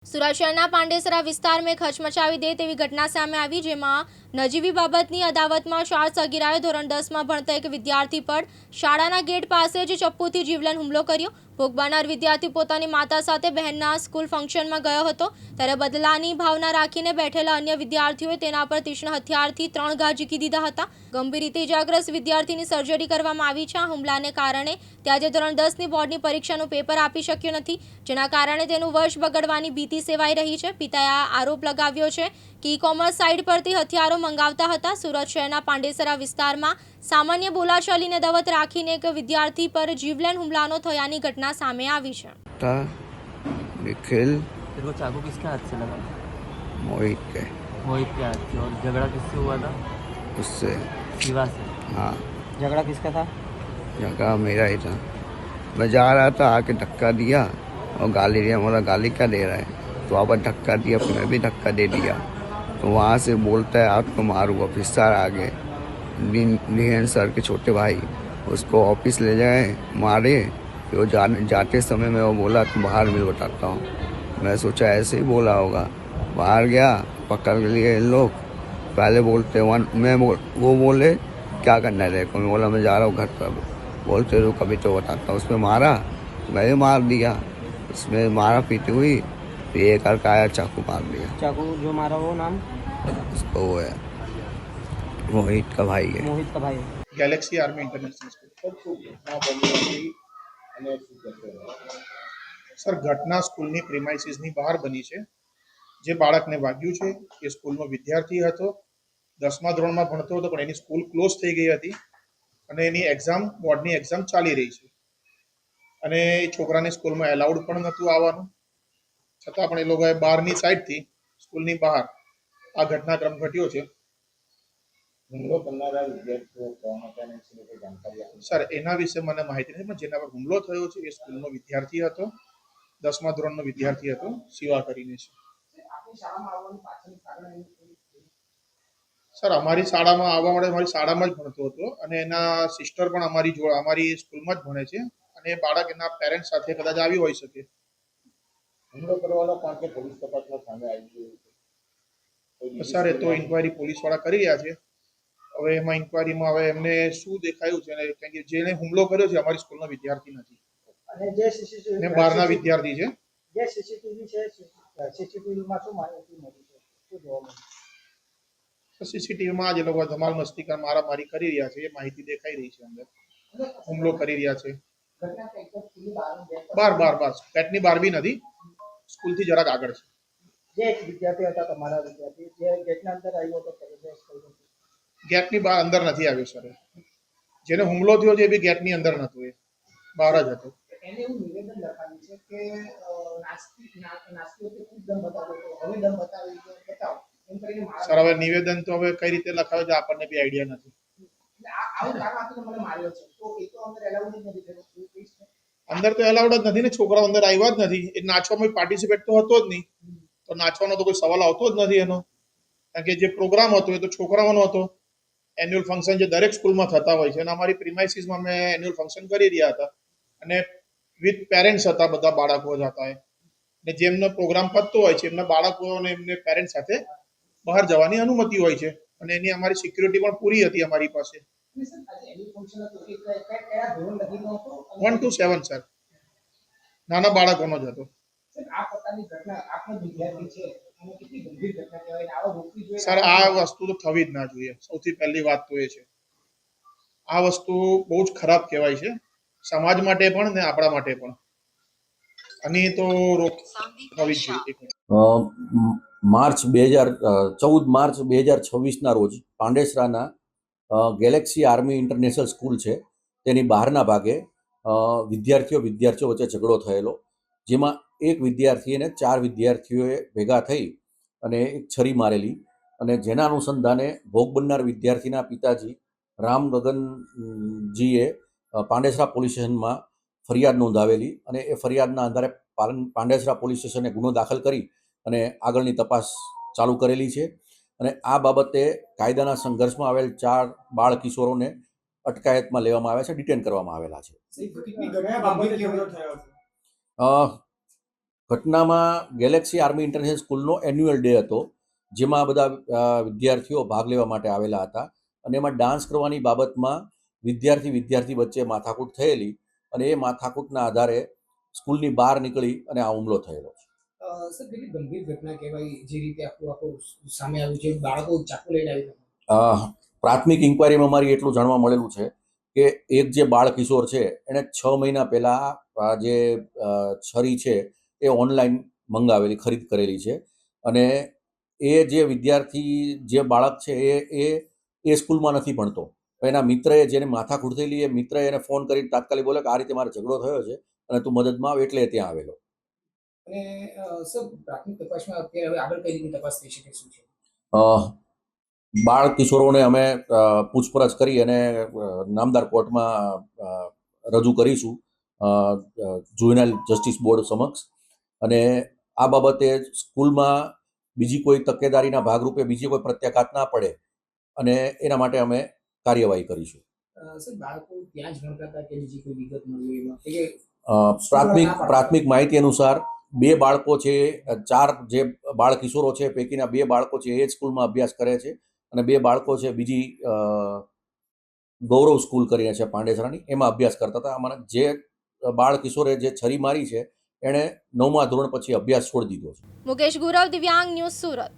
સુરત શહેરના પાંડેસરા વિસ્તારમાં એક હચમચાવી દે તેવી ઘટના સામે આવી, જેમાં નજીવી બાબતની અદાવતમાં 4 સગીરાએ ધોરણ 10માં ભણતા એક વિદ્યાર્થી પર શાળાના ગેટ પાસે જ ચપ્પુથી જીવલેણ હુમલો કર્યો। ભોગ બનનાર વિદ્યાર્થી પોતાની માતા સાથે બહેનના સ્કૂલ ફંક્શનમાં ગયો હતો, ત્યારે બદલાની ભાવના રાખીને બેઠેલા અન્ય વિદ્યાર્થીઓએ તેના પર તીક્ષ્ણ હથિયારથી 3 ઘા ઝીકી દીધા હતા। ગંભીર રીતે ઇજાગ્રસ્ત વિદ્યાર્થીની સર્જરી કરવામાં આવી છે। આ હુમલાને કારણે તે આજે ધોરણ 10ની બોર્ડની પરીક્ષાનું પેપર આપી શક્યો નથી, જેના કારણે તેનું વર્ષ બગડવાની ભીતિ સેવાઈ રહી છે। પિતાએ આરોપ લગાવ્યો છે કે ઈ-કોમર્સ સાઇટ પરથી હથિયારો મંગાવતા હતા। સુરત શહેરના પાંડેસરા વિસ્તારમાં સામાન્ય બોલાચાલીને દવત રાખીને એક વિદ્યાર્થી પર જીવલેણ હુમલાનો થયાની घटना सामने આવી છે। निखिल तेरे को चाकू किसके हाथ से लगा? मोहित के मोहित के हाथ से। और झगड़ा किससे हुआ था? उससे। शिवा से। हाँ, झगड़ा किसका था? जगह मेरा ही था। मैं जा रहा था, आके धक्का दिया और गाली दिया। बोला गाली क्या दे रहा है, तो वहाँ पर धक्का दिया, फिर मैं भी धक्का दे दिया। तो वहाँ से बोलता है आपको मारूंगा। फिर सर आगे नीहन सर के छोटे भाई उसको ऑफिस ले जाए, मारे। फिर वो जाते समय में वो बोला तुम बाहर मिल बताता हूँ। मैं सोचा ऐसे ही बोला होगा। बाहर गया, पकड़ लिए इन लोग। पहले बोलते वो बोले क्या करना है देखो। मैं बोला मैं जा रहा हूँ घर पर। बोलते रुक कभी तो बताता हूँ। उसमें मारा, मैं भी मार दिया। उसमें मारा पीटी हुई, फिर एक करके आया चाकू मार दिया। चाकू जो मारा वो नाम? उसको वो है मोहित का भाई है। मोहित का भाई। Galaxy army international school. Sir, ઘટના સ્કૂલની પ્રિમાઇસીસની બહાર બની છે। જે બાળકને વાગ્યું છે એ સ્કૂલનો વિદ્યાર્થી હતો, 10મા ધોરણમાં ભણતો હતો, પણ એની સ્કૂલ ક્લોઝ થઈ ગઈ હતી અને એની એક્ઝામ, બોર્ડની એક્ઝામ ચાલી રહી છે અને એ છોકરાને સ્કૂલમાં એલાઉડ પણ નહોતું આવવાનું, છતાં પણ એ લોકોએ બહારની સાઈડથી સ્કૂલની બહાર આ ઘટનાક્રમ ઘટ્યો છે। સર, એના વિશે મને માહિતી નથી, પણ જેના પર હુમલો થયો છે એ સ્કૂલનો વિદ્યાર્થી હતો, 10મા ધોરણનો વિદ્યાર્થી હતો, શિવા કરીને છે। સર, અમારી શાળામાં આવવા માટે અમારી શાળામાં જ ભણતો હતો અને એના સિસ્ટર પણ અમારી સ્કૂલમાં જ ભણે છે અને એ બાળક એના પેરેન્ટ્સ સાથે કદાચ આવી હોઈ શકે। હુમલો કરવાનો કારણ કે પોલીસ તપાસમાં સામે આવી ગયું। સર, એ તો ઇન્કવાયરી પોલીસવાળા કરી રહ્યા છે। હવે એમાં ઇન્કવાયરીમાં હવે એમને શું દેખાયું છે, કારણ કે જેને હુમલો કર્યો છે અમારી સ્કૂલનો વિદ્યાર્થી નથી અને જે સીસીટીવી ને બહારના વિદ્યાર્થી છે। જે સીસીટીવી છે, સીસીટીવીમાં શું માહિતી મળી છે, શું જોવા મળ્યું? સીસીટીવીમાં જે લોકો ધમાલ મસ્તી મારામારી કરી રહ્યા છે એ માહિતી દેખાઈ રહી છે। અંદર હુમલો કરી રહ્યા છે। ઘટના એકદમ ખુલ્લી બાર પેટની બહાર બી નથી, સ્કૂલથી જરાક આગળ છે। જે એક વિદ્યાર્થી હતા, તમારા વિદ્યાર્થી, જે ગેટના અંદર આવ્યો હતો, ગેટની બહાર અંદર નથી આવ્યો સર। જેને હુમલો થયો છે એ બી ગેટની અંદર નહોતો, એ બહાર જ હતો। એને એવું નિવેદન લખાવ્યું છે કે નાસ્તી વખતે ખૂબ દમ બતાવ્યો હતો, હવે દમ બતાવી બતાવો એમ કરીને સર, હવે નિવેદન તો હવે કઈ રીતે લખાવે છે આપણને બી આઈડિયા નથી। આવું કારણ આપીને મને માર્યો છે, તો એ તો અંદર એલાઉડ જ નથી થયું। અંદર તો એલાઉડ જ નથી ને, છોકરાઓ અંદર આવ્યા જ નથી। એ નાચવામાં પાર્ટિસિપેટ તો હતો જ નહીં, તો નાચવાનો તો કોઈ સવાલ આવતો જ નથી એનો, કારણ કે જે પ્રોગ્રામ હતો એ તો છોકરાઓનો હતો। એન્યુઅલ ફંક્શન જે દરેક સ્કૂલમાં થતા હોય છે અને અમારી પ્રિમાઇસીસમાં અમે એન્યુઅલ ફંક્શન કરી રહ્યા હતા અને વિથ પેરેન્ટ્સ હતા, બધા બાળકો જ હતા ને જેમનો પ્રોગ્રામ પતતો હોય છે એમના બાળકો અને એમને પેરેન્ટ્સ સાથે બહાર જવાની અનુમતિ હોય છે અને એની અમારી સિક્યુરિટી પણ પૂરી હતી અમારી પાસે। 1 to 7 સર, નાના બાળકોનો જ હતો। આ પ્રકારની ઘટના આપણો વિદ્યાર્થી છે અને કેટલી ગંભીર ઘટના કહેવાય ને આવા રોકવી જોઈએ। સર, આ વસ્તુ તો થવી જ ના જોઈએ। સૌથી પહેલી વાત તો એ છે, આ વસ્તુ બહુ જ ખરાબ કહેવાય છે, સમાજ માટે પણ ને આપણા માટે પણ। અને તો રોક થવી જ જોઈએ। માર્ચ 14 માર્ચ 2026ના રોજ પાંડેસરાના ગેલેક્સી આર્મી ઇન્ટરનેશનલ સ્કૂલ છે તેની બહારના ભાગે વિદ્યાર્થીઓ વચ્ચે ઝઘડો થયેલો, જેમાં એક વિદ્યાર્થી અને 4 વિદ્યાર્થીઓએ ભેગા થઈ અને એક છરી મારેલી અને જેના અનુસંધાને ભોગ બનનાર વિદ્યાર્થીના પિતાજી રામ ગગનજીએ પાંડેસરા પોલીસ સ્ટેશનમાં ફરિયાદ નોંધાવેલી અને એ ફરિયાદના આધારે પાંડેસરા પોલીસ સ્ટેશને ગુનો દાખલ કરી અને આગળની તપાસ ચાલુ કરેલી છે અને આ બાબતે કાયદાના સંઘર્ષમાં આવેલ 4 બાળ કિશોરોને અટકાયતમાં લેવામાં આવ્યા છે, ડિટેન કરવામાં આવેલા છે। ઘટનામાં ગેલેક્સી આર્મી ઇન્ટરનેશનલ સ્કૂલનો એન્યુઅલ ડે હતો, જેમાં બધા વિદ્યાર્થીઓ ભાગ લેવા માટે આવેલા હતા અને એમાં ડાન્સ કરવાની બાબતમાં વિદ્યાર્થી વચ્ચે માથાકૂટ થયેલી અને એ માથાકૂટના આધારે સ્કૂલની બહાર નીકળી અને આ હુમલો થયેલો છે. સર કેટલી ગંભીર ઘટના કહેવાય જે રીતે આખું સામે આવ્યું છે, બાળકો ચાકુ લઈને આવી. પ્રાથમિક ઇન્કવાયરીમાં અમારી એટલું જાણવા મળેલું છે કે એક જે બાળ કિશોર છે એણે 6 મહિના પહેલાં આ જે છરી છે એ ઓનલાઈન મંગાવેલી, ખરીદ કરેલી છે અને એ જે વિદ્યાર્થી જે બાળક છે એ સ્કૂલમાં નથી ભણતો. એના મિત્રએ જેને માથાકૂટ થયેલી એ મિત્રએ એને ફોન કરી તાત્કાલિક બોલે કે આ રીતે મારે ઝઘડો થયો છે અને તું મદદમાં આવ, એટલે ત્યાં આવેલો. અને સર પ્રાથમિક તપાસમાં અત્યારે હવે આગળ કઈ રીતની તપાસ થઈ શકે શું છે? બાળ કિશોરોને અમે પૂછપરછ કરી અને નામદાર કોર્ટમાં રજૂ કરીશું જુવેનાઇલ જસ્ટિસ બોર્ડ સમક્ષ, અને આ બાબતે સ્કૂલમાં બીજી કોઈ તકેદારીના ભાગરૂપે બીજી કોઈ પ્રત્યાઘાત ના પડે અને એના માટે અમે કાર્યવાહી કરીશું. સર બાળકો ત્યાં જ ભણતા હતા કે બીજી કોઈ વિગત મળી એમાં કે પ્રાથમિક માહિતી અનુસાર 2 બાળકો છે, 4 જે બાળ કિશોરો છે પૈકીના 2 બાળકો છે એ જ સ્કૂલમાં અભ્યાસ કરે છે અને 2 બાળકો છે બીજી ગૌરવ સ્કૂલ કરીને છે પાંડેસરાની, એમાં અભ્યાસ કરતા હતા. અમારા જે બાળ કિશોરે જે છરી મારી છે એણે 9મા ધોરણ પછી અભ્યાસ છોડી દીધો છે. મુકેશ ગુરવ, દિવ્યાંગ ન્યૂઝ, સુરત.